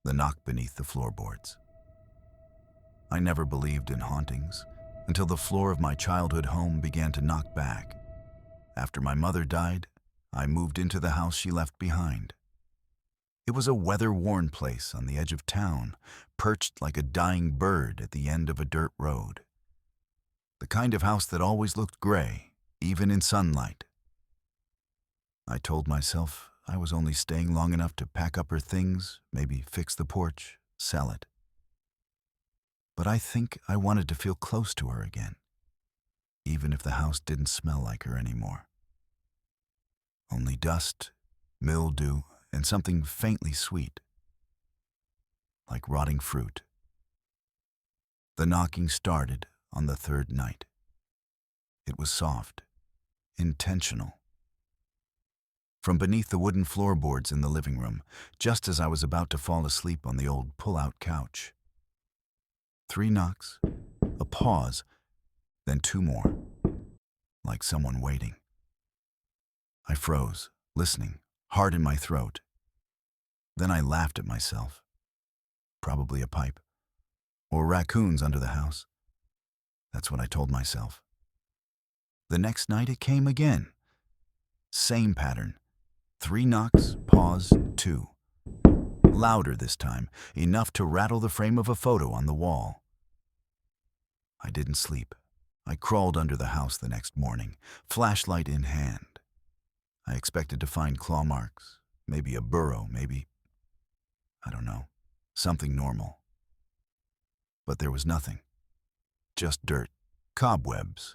The Knock Beneath the Floorboards. I never believed in hauntings until the floor of my childhood home began to knock back. After my mother died, I moved into the house she left behind. It was a weather-worn place on the edge of town, perched like a dying bird at the end of a dirt road. The kind of house that always looked gray, even in sunlight. I told myself I was only staying long enough to pack up her things, maybe fix the porch, sell it. But I think I wanted to feel close to her again, even if the house didn't smell like her anymore. Only dust, mildew, and something faintly sweet, like rotting fruit. The knocking started on the third night. It was soft, intentional. From beneath the wooden floorboards in the living room, just as I was about to fall asleep on the old pull-out couch. 3 knocks, a pause, then 2 more, like someone waiting. I froze, listening, heart in my throat. Then I laughed at myself. Probably a pipe. Or raccoons under the house. That's what I told myself. The next night it came again. Same pattern. 3 knocks, pause, 2. Louder this time, enough to rattle the frame of a photo on the wall. I didn't sleep. I crawled under the house the next morning, flashlight in hand. I expected to find claw marks, maybe a burrow, I don't know, something normal. But there was nothing. Just dirt, cobwebs.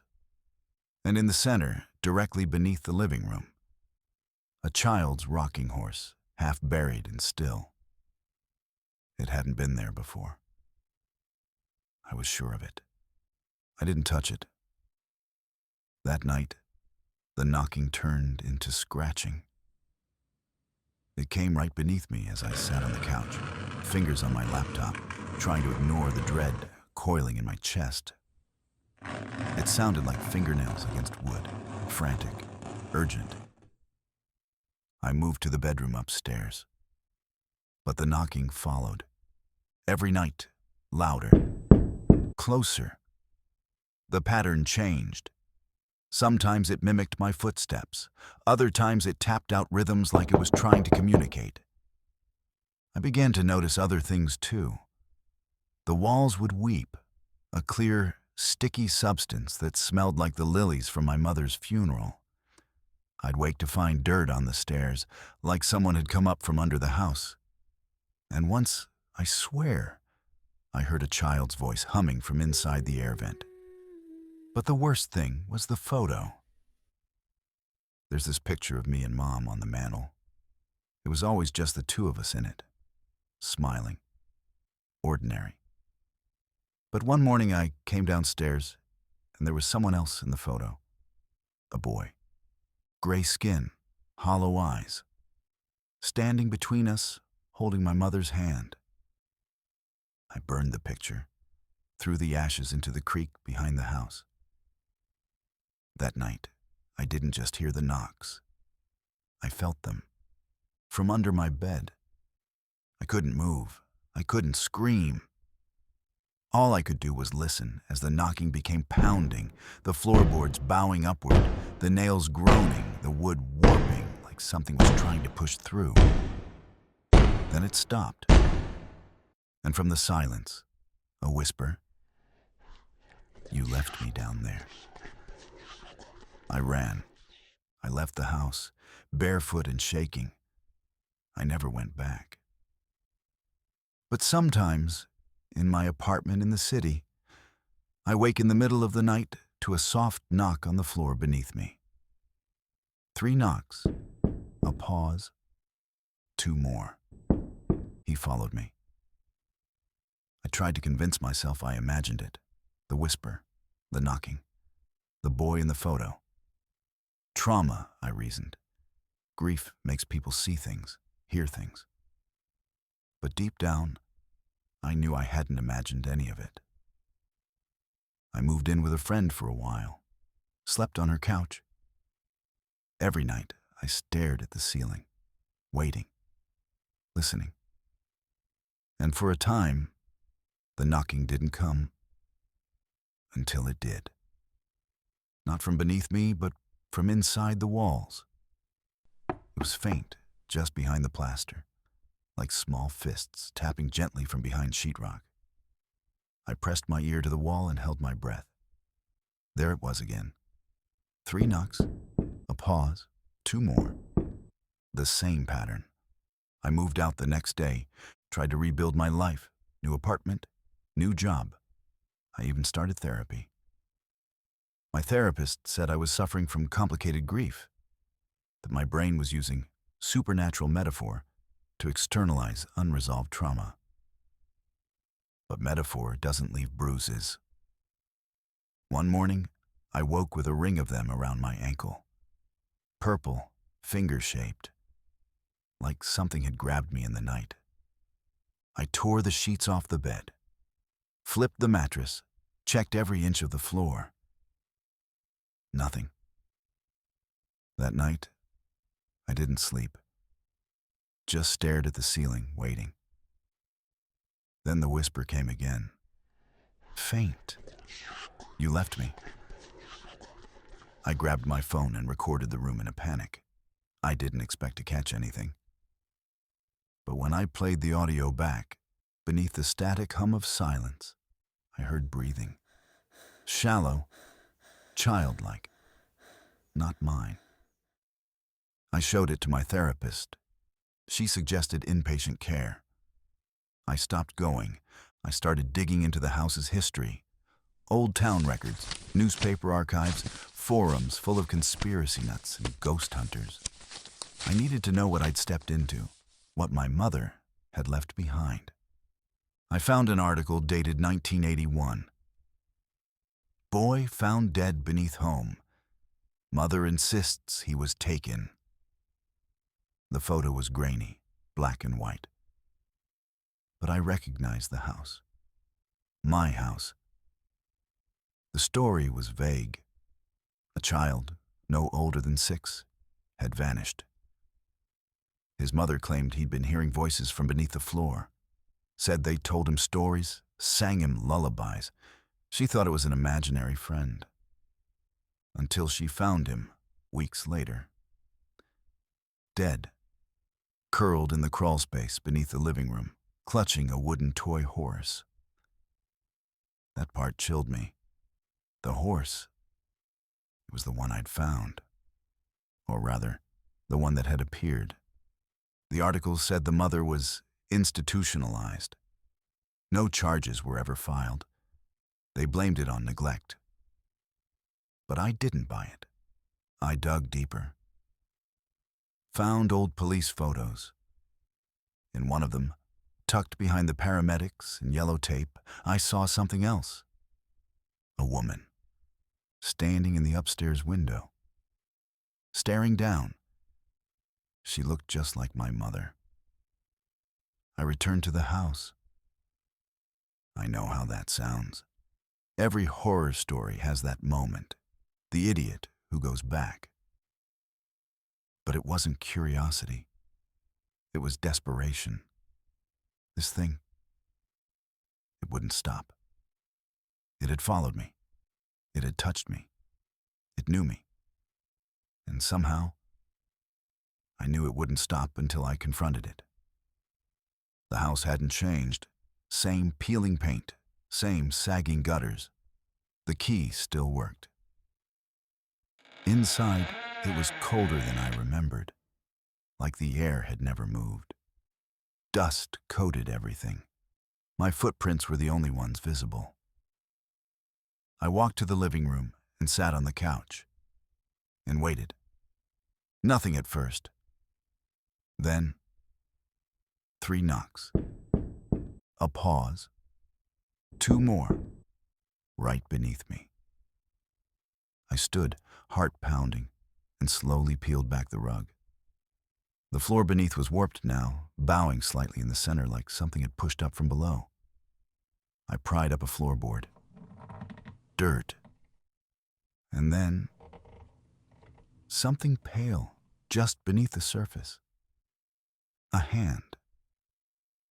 And in the center, directly beneath the living room, a child's rocking horse, half buried and still. It hadn't been there before. I was sure of it. I didn't touch it. That night, the knocking turned into scratching. It came right beneath me as I sat on the couch, fingers on my laptop, trying to ignore the dread coiling in my chest. It sounded like fingernails against wood, frantic, urgent. I moved to the bedroom upstairs. But the knocking followed. Every night, louder, closer. The pattern changed. Sometimes it mimicked my footsteps. Other times it tapped out rhythms like it was trying to communicate. I began to notice other things too. The walls would weep, a clear, sticky substance that smelled like the lilies from my mother's funeral. I'd wake to find dirt on the stairs, like someone had come up from under the house. And once, I swear, I heard a child's voice humming from inside the air vent. But the worst thing was the photo. There's this picture of me and Mom on the mantel. It was always just the 2 of us in it, smiling, ordinary. But one morning I came downstairs, and there was someone else in the photo. A boy. Gray skin, hollow eyes. Standing between us, holding my mother's hand. I burned the picture, threw the ashes into the creek behind the house. That night, I didn't just hear the knocks. I felt them. From under my bed. I couldn't move. I couldn't scream. All I could do was listen as the knocking became pounding, the floorboards bowing upward, the nails groaning, the wood warping like something was trying to push through. Then it stopped. And from the silence, a whisper. You left me down there. I ran. I left the house, barefoot and shaking. I never went back. But sometimes, in my apartment in the city, I wake in the middle of the night to a soft knock on the floor beneath me. 3 knocks, a pause, 2 more. He followed me. I tried to convince myself I imagined it. The whisper, the knocking, the boy in the photo. Trauma, I reasoned. Grief makes people see things, hear things. But deep down, I knew I hadn't imagined any of it. I moved in with a friend for a while, slept on her couch. Every night, I stared at the ceiling, waiting, listening. And for a time, the knocking didn't come until it did. Not from beneath me, but from inside the walls. It was faint, just behind the plaster, like small fists tapping gently from behind sheetrock. I pressed my ear to the wall and held my breath. There it was again. 3 knocks, a pause, 2 more. The same pattern. I moved out the next day, tried to rebuild my life, new apartment, new job. I even started therapy. My therapist said I was suffering from complicated grief, that my brain was using supernatural metaphor to externalize unresolved trauma. But metaphor doesn't leave bruises. One morning, I woke with a ring of them around my ankle. Purple, finger-shaped, like something had grabbed me in the night. I tore the sheets off the bed, flipped the mattress, checked every inch of the floor. Nothing. That night, I didn't sleep. Just stared at the ceiling, waiting. Then the whisper came again. Faint. You left me. I grabbed my phone and recorded the room in a panic. I didn't expect to catch anything. But when I played the audio back, beneath the static hum of silence, I heard breathing. Shallow, childlike, not mine. I showed it to my therapist. She suggested inpatient care. I stopped going. I started digging into the house's history. Old town records, newspaper archives, forums full of conspiracy nuts and ghost hunters. I needed to know what I'd stepped into, what my mother had left behind. I found an article dated 1981. Boy found dead beneath home. Mother insists he was taken. The photo was grainy, black and white. But I recognized the house. My house. The story was vague. A child, no older than 6, had vanished. His mother claimed he'd been hearing voices from beneath the floor, said they told him stories, sang him lullabies. She thought it was an imaginary friend. Until she found him, weeks later. Dead. Curled in the crawl space beneath the living room, clutching a wooden toy horse. That part chilled me. The horse. It was the one I'd found. Or rather, the one that had appeared. The article said the mother was institutionalized. No charges were ever filed. They blamed it on neglect. But I didn't buy it. I dug deeper. Found old police photos. In one of them, tucked behind the paramedics in yellow tape, I saw something else. A woman, standing in the upstairs window, staring down. She looked just like my mother. I returned to the house. I know how that sounds. Every horror story has that moment, the idiot who goes back. But it wasn't curiosity. It was desperation. This thing, it wouldn't stop. It had followed me. It had touched me. It knew me. And somehow, I knew it wouldn't stop until I confronted it. The house hadn't changed. Same peeling paint, same sagging gutters. The key still worked. Inside, it was colder than I remembered, like the air had never moved. Dust coated everything. My footprints were the only ones visible. I walked to the living room and sat on the couch and waited. Nothing at first. Then, 3 knocks. A pause. 2 more, right beneath me. I stood, heart pounding, and slowly peeled back the rug. The floor beneath was warped now, bowing slightly in the center like something had pushed up from below. I pried up a floorboard. Dirt. And then, something pale just beneath the surface. A hand.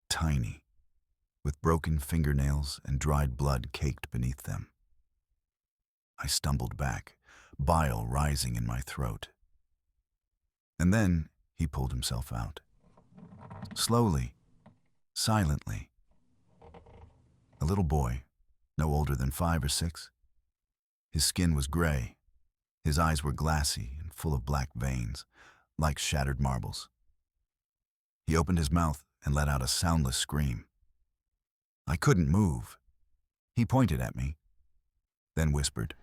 Tiny, with broken fingernails and dried blood caked beneath them. I stumbled back, bile rising in my throat. And then he pulled himself out. Slowly, silently. A little boy, no older than 5 or 6. His skin was gray. His eyes were glassy and full of black veins, like shattered marbles. He opened his mouth and let out a soundless scream. I couldn't move. He pointed at me, then whispered,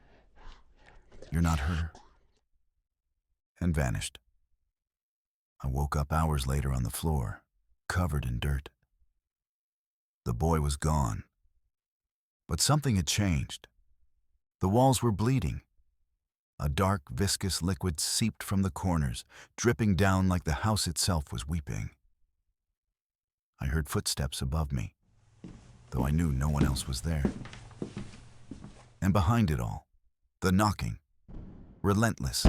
"You're not her," and vanished. I woke up hours later on the floor, covered in dirt. The boy was gone. But something had changed. The walls were bleeding. A dark, viscous liquid seeped from the corners, dripping down like the house itself was weeping. I heard footsteps above me, though I knew no one else was there. And behind it all, the knocking, relentless,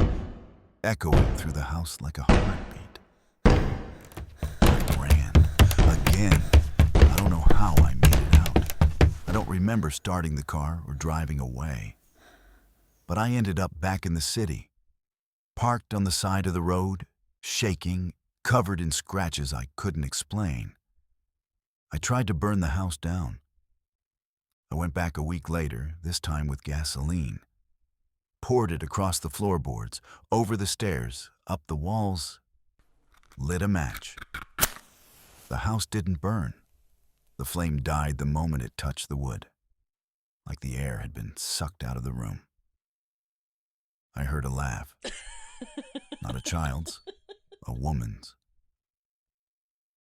echoing through the house like a heartbeat. I ran, again. I don't know how I made it out. I don't remember starting the car or driving away. But I ended up back in the city, parked on the side of the road, shaking, covered in scratches I couldn't explain. I tried to burn the house down. I went back a week later, this time with gasoline. Poured it across the floorboards, over the stairs, up the walls, lit a match. The house didn't burn. The flame died the moment it touched the wood, like the air had been sucked out of the room. I heard a laugh. Not a child's, a woman's.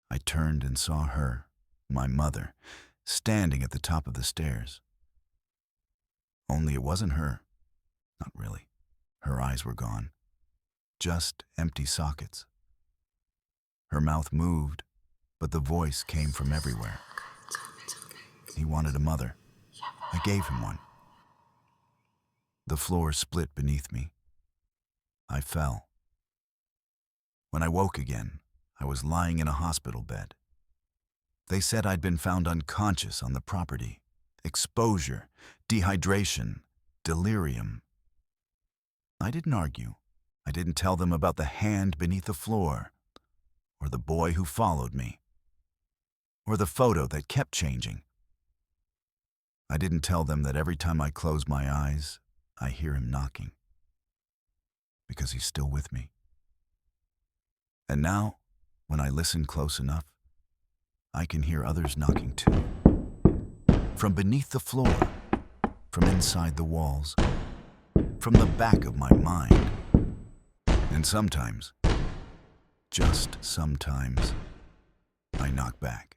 I turned and saw her, my mother, standing at the top of the stairs. Only it wasn't her. Not really. Her eyes were gone. Just empty sockets. Her mouth moved, but the voice came from everywhere. He wanted a mother. I gave him one. The floor split beneath me. I fell. When I woke again, I was lying in a hospital bed. They said I'd been found unconscious on the property. Exposure, dehydration, delirium. I didn't argue. I didn't tell them about the hand beneath the floor, or the boy who followed me, or the photo that kept changing. I didn't tell them that every time I close my eyes, I hear him knocking, because he's still with me. And now, when I listen close enough, I can hear others knocking too. From beneath the floor, from inside the walls, from the back of my mind. And sometimes, just sometimes, I knock back.